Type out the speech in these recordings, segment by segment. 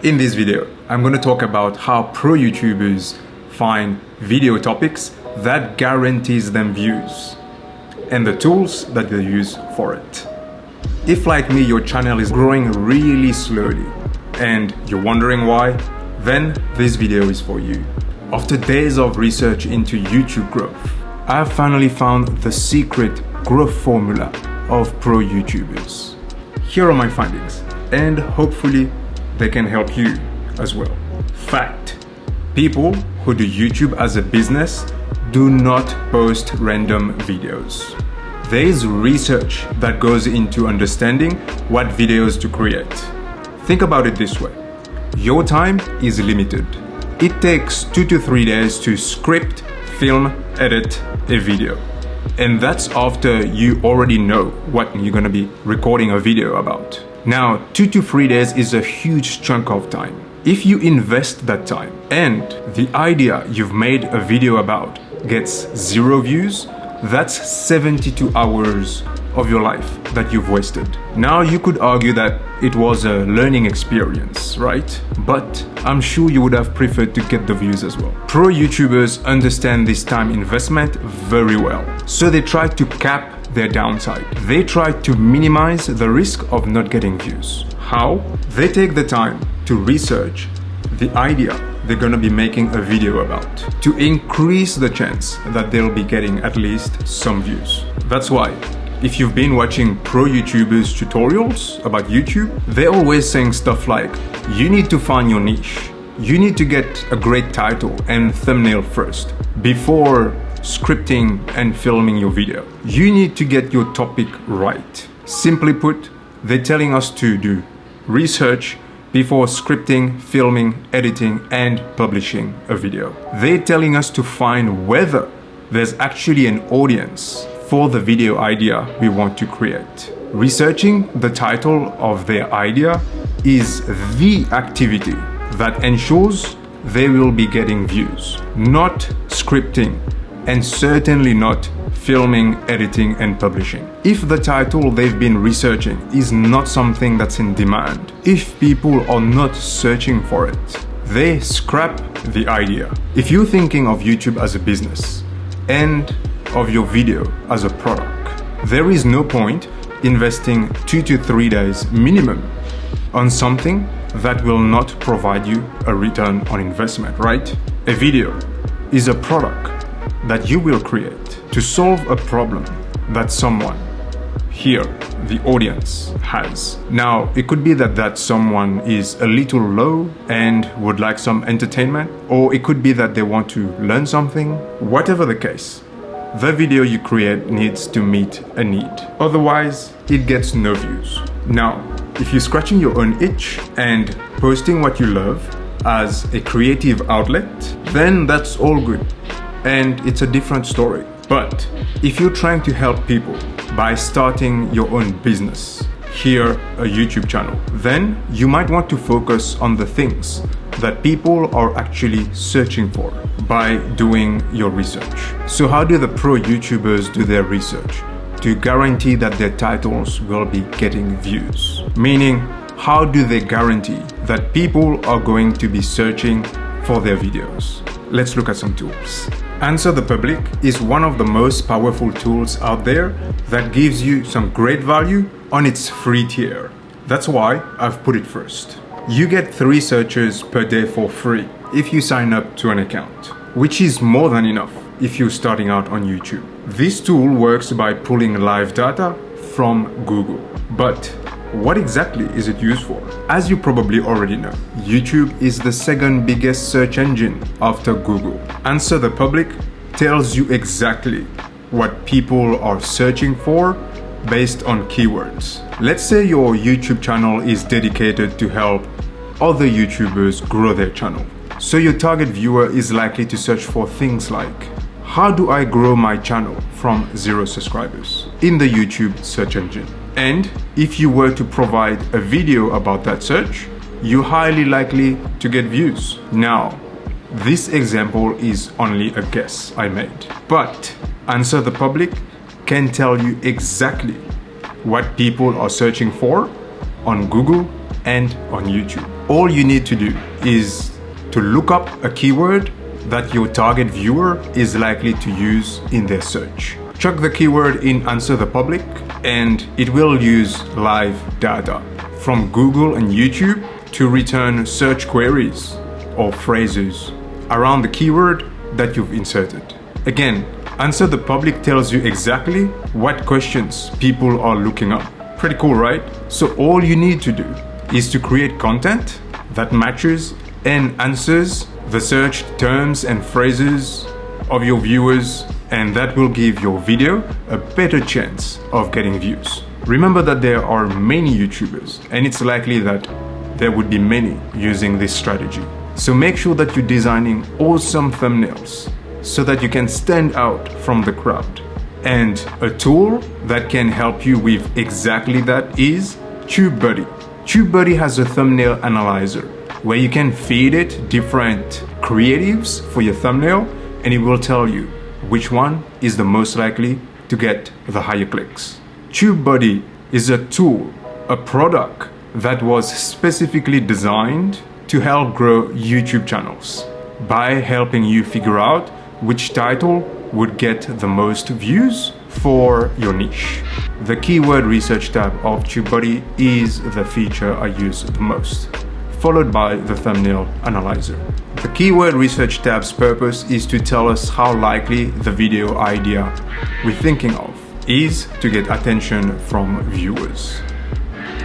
In this video, I'm going to talk about how pro YouTubers find video topics that guarantees them views and the tools that they use for it. If like me, your channel is growing really slowly and you're wondering why, then this video is for you. After days of research into YouTube growth, I've finally found the secret growth formula of pro YouTubers. Here are my findings, and hopefully they can help you as well. Fact: people who do YouTube as a business do not post random videos. There is research that goes into understanding what videos to create. Think about it this way: your time is limited. It takes 2 to 3 days to script, film, edit a video. And that's after you already know what you're gonna be recording a video about. Now, 2 to 3 days is a huge chunk of time. If you invest that time and the idea you've made a video about gets 0 views, that's 72 hours of your life that you've wasted. Now, you could argue that it was a learning experience, right? But I'm sure you would have preferred to get the views as well. Pro YouTubers understand this time investment very well, so they try to cap their downside. They try to minimize the risk of not getting views. How? They take the time to research the idea they're gonna be making a video about to increase the chance that they'll be getting at least some views. That's why if you've been watching pro YouTubers tutorials about YouTube, they're always saying stuff like, you need to find your niche. You need to get a great title and thumbnail first before scripting and filming your video. You need to get your topic right. Simply put, they're telling us to do research before scripting, filming, editing, and publishing a video. They're telling us to find whether there's actually an audience for the video idea we want to create. Researching the title of their idea is the activity that ensures they will be getting views, not scripting, and certainly not filming, editing, and publishing. If the title they've been researching is not something that's in demand, if people are not searching for it, they scrap the idea. If you're thinking of YouTube as a business and of your video as a product, there is no point investing 2 to 3 days minimum on something that will not provide you a return on investment, right? A video is a product that you will create to solve a problem that someone here, the audience, has. Now, it could be that that someone is a little low and would like some entertainment, or it could be that they want to learn something. Whatever the case, the video you create needs to meet a need. Otherwise, it gets no views. Now, if you're scratching your own itch and posting what you love as a creative outlet, then that's all good. And it's a different story. But if you're trying to help people by starting your own business, here a YouTube channel, then you might want to focus on the things that people are actually searching for by doing your research. So how do the pro YouTubers do their research to guarantee that their titles will be getting views? Meaning, how do they guarantee that people are going to be searching for their videos? Let's look at some tools. Answer the Public is one of the most powerful tools out there that gives you some great value on its free tier. That's why I've put it first. You get 3 searches per day for free if you sign up to an account, which is more than enough if you're starting out on YouTube. This tool works by pulling live data from Google. But what exactly is it used for? As you probably already know, YouTube is the second biggest search engine after Google. Answer the Public tells you exactly what people are searching for based on keywords. Let's say your YouTube channel is dedicated to help other YouTubers grow their channel. So your target viewer is likely to search for things like, how do I grow my channel from 0 subscribers in the YouTube search engine? And if you were to provide a video about that search, you're highly likely to get views. Now, this example is only a guess I made, but Answer the Public can tell you exactly what people are searching for on Google and on YouTube. all you need to do is to look up a keyword that your target viewer is likely to use in their search. Chuck the keyword in Answer the Public and it will use live data from Google and YouTube to return search queries or phrases around the keyword that you've inserted. Again, Answer the Public tells you exactly what questions people are looking up. Pretty cool, right? So all you need to do is to create content that matches and answers the search terms and phrases of your viewers, and that will give your video a better chance of getting views. Remember that there are many YouTubers, and it's likely that there would be many using this strategy. So make sure that you're designing awesome thumbnails so that you can stand out from the crowd. And a tool that can help you with exactly that is TubeBuddy. TubeBuddy has a thumbnail analyzer where you can feed it different creatives for your thumbnail, and it will tell you which one is the most likely to get the higher clicks. TubeBuddy is a tool, a product that was specifically designed to help grow YouTube channels by helping you figure out which title would get the most views for your niche. The keyword research tab of TubeBuddy is the feature I use the most, followed by the thumbnail analyzer. The keyword research tab's purpose is to tell us how likely the video idea we're thinking of is to get attention from viewers.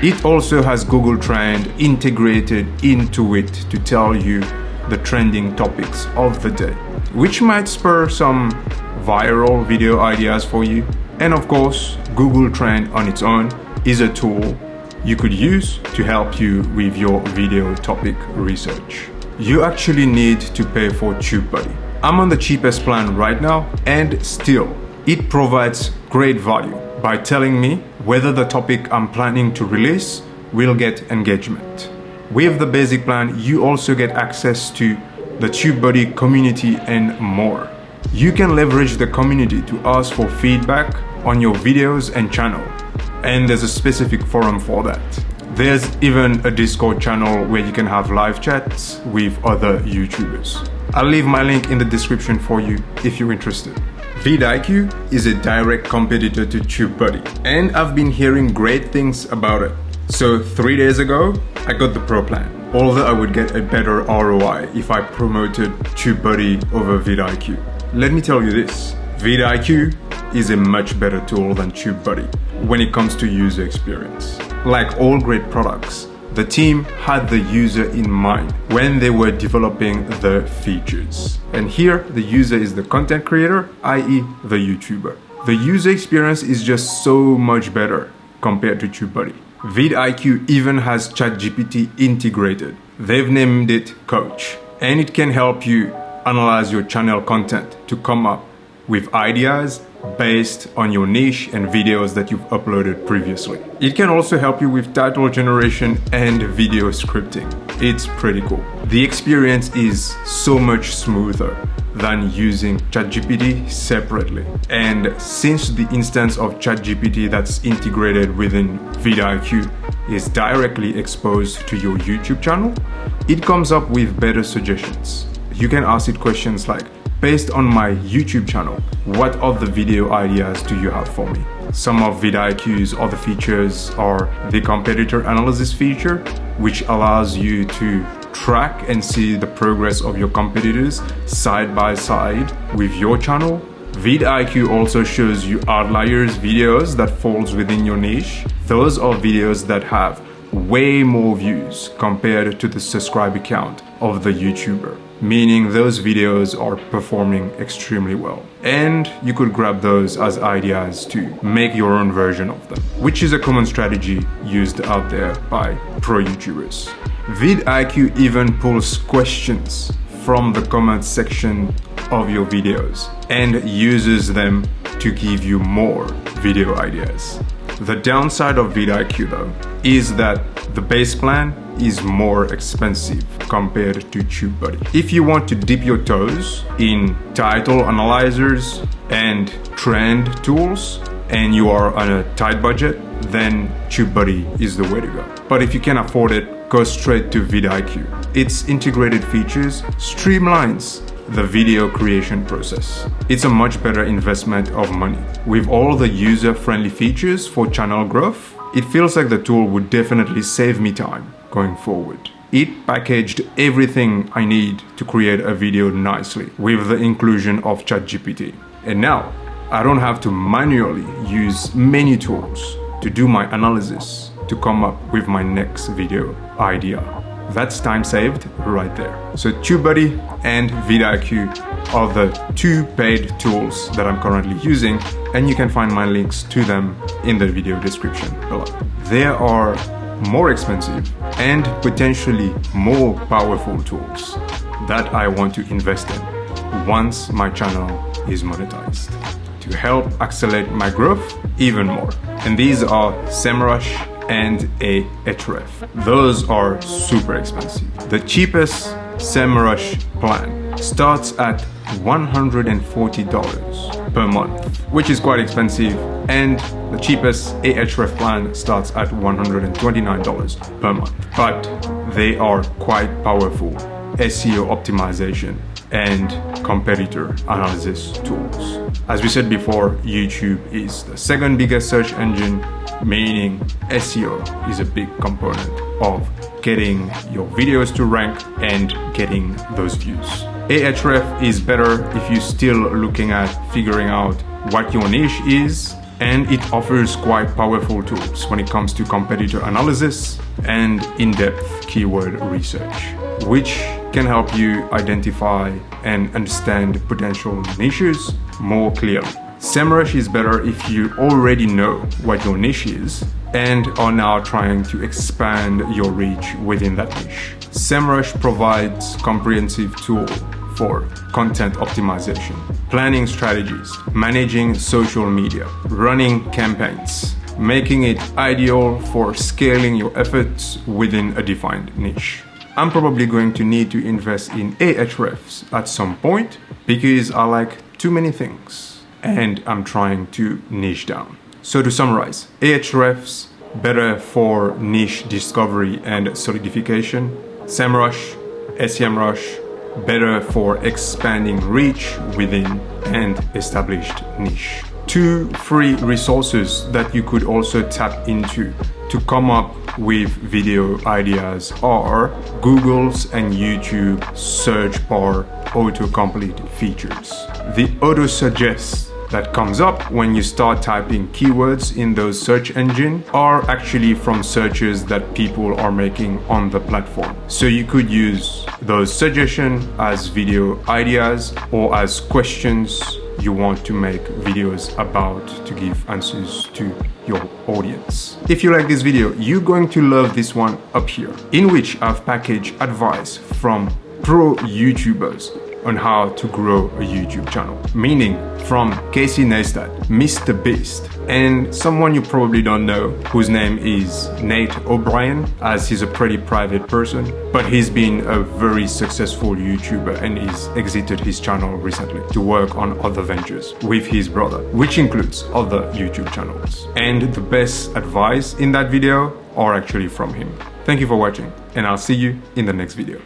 It also has Google Trend integrated into it to tell you the trending topics of the day, which might spur some viral video ideas for you. And of course, Google Trend on its own is a tool you could use to help you with your video topic research. You actually need to pay for TubeBuddy. I'm on the cheapest plan right now, and still, it provides great value by telling me whether the topic I'm planning to release will get engagement. With the basic plan, you also get access to the TubeBuddy community and more. You can leverage the community to ask for feedback on your videos and channel, and there's a specific forum for that. There's even a Discord channel where you can have live chats with other YouTubers. I'll leave my link in the description for you if you're interested. vidIQ is a direct competitor to TubeBuddy, and I've been hearing great things about it. So 3 days ago, I got the Pro plan, although I would get a better ROI if I promoted TubeBuddy over vidIQ. Let me tell you this, vidIQ is a much better tool than TubeBuddy when it comes to user experience. Like all great products, the team had the user in mind when they were developing the features. And here, the user is the content creator, i.e. the YouTuber. The user experience is just so much better compared to TubeBuddy. vidIQ even has ChatGPT integrated. They've named it Coach, and it can help you analyze your channel content to come up with ideas based on your niche and videos that you've uploaded previously. It can also help you with title generation and video scripting. It's pretty cool. The experience is so much smoother than using ChatGPT separately. And since the instance of ChatGPT that's integrated within vidIQ is directly exposed to your YouTube channel, it comes up with better suggestions. You can ask it questions like, based on my YouTube channel, what other video ideas do you have for me? Some of vidIQ's other features are the competitor analysis feature, which allows you to track and see the progress of your competitors side by side with your channel. vidIQ also shows you outliers videos that falls within your niche. Those are videos that have way more views compared to the subscriber count of the YouTuber, meaning those videos are performing extremely well. And you could grab those as ideas to make your own version of them, which is a common strategy used out there by pro YouTubers. vidIQ even pulls questions from the comment section of your videos and uses them to give you more video ideas. The downside of vidIQ though is that the base plan is more expensive compared to TubeBuddy. If you want to dip your toes in title analyzers and trend tools and you are on a tight budget, then TubeBuddy is the way to go. But if you can afford it, go straight to vidIQ. Its integrated features streamlines the video creation process. It's a much better investment of money. With all the user-friendly features for channel growth, it feels like the tool would definitely save me time going forward. It packaged everything I need to create a video nicely with the inclusion of ChatGPT. And now, I don't have to manually use many tools to do my analysis to come up with my next video idea. That's time saved right there. So TubeBuddy and vidIQ are the two paid tools that I'm currently using, and you can find my links to them in the video description below. There are more expensive and potentially more powerful tools that I want to invest in once my channel is monetized to help accelerate my growth even more. And these are SEMrush and Ahrefs. Those are super expensive. The cheapest SEMrush plan starts at $140 per month, which is quite expensive, and the cheapest Ahrefs plan starts at $129 per month. But they are quite powerful SEO optimization and competitor analysis tools. As we said before, YouTube is the second biggest search engine, meaning SEO is a big component of getting your videos to rank and getting those views. Ahrefs is better if you're still looking at figuring out what your niche is, and it offers quite powerful tools when it comes to competitor analysis and in-depth keyword research, which can help you identify and understand potential niches more clearly. SEMrush is better if you already know what your niche is and are now trying to expand your reach within that niche. SEMrush provides comprehensive tool for content optimization, planning strategies, managing social media, running campaigns, making it ideal for scaling your efforts within a defined niche. I'm probably going to need to invest in Ahrefs at some point because I like too many things and I'm trying to niche down. So to summarize, Ahrefs better for niche discovery and solidification. SEMrush, SEMrush better for expanding reach within an established niche. Two free resources that you could also tap into to come up with video ideas are Google's and YouTube search bar autocomplete features. The auto suggest that comes up when you start typing keywords in those search engines are actually from searches that people are making on the platform. So you could use those suggestions as video ideas or as questions you want to make videos about to give answers to your audience. If you like this video, you're going to love this one up here, in which I've packaged advice from pro YouTubers on how to grow a YouTube channel, meaning from Casey Neistat, Mr. Beast, and someone you probably don't know whose name is Nate O'Brien, as he's a pretty private person, but he's been a very successful YouTuber and he's exited his channel recently to work on other ventures with his brother, which includes other YouTube channels. And the best advice in that video are actually from him. Thank you for watching, and I'll see you in the next video.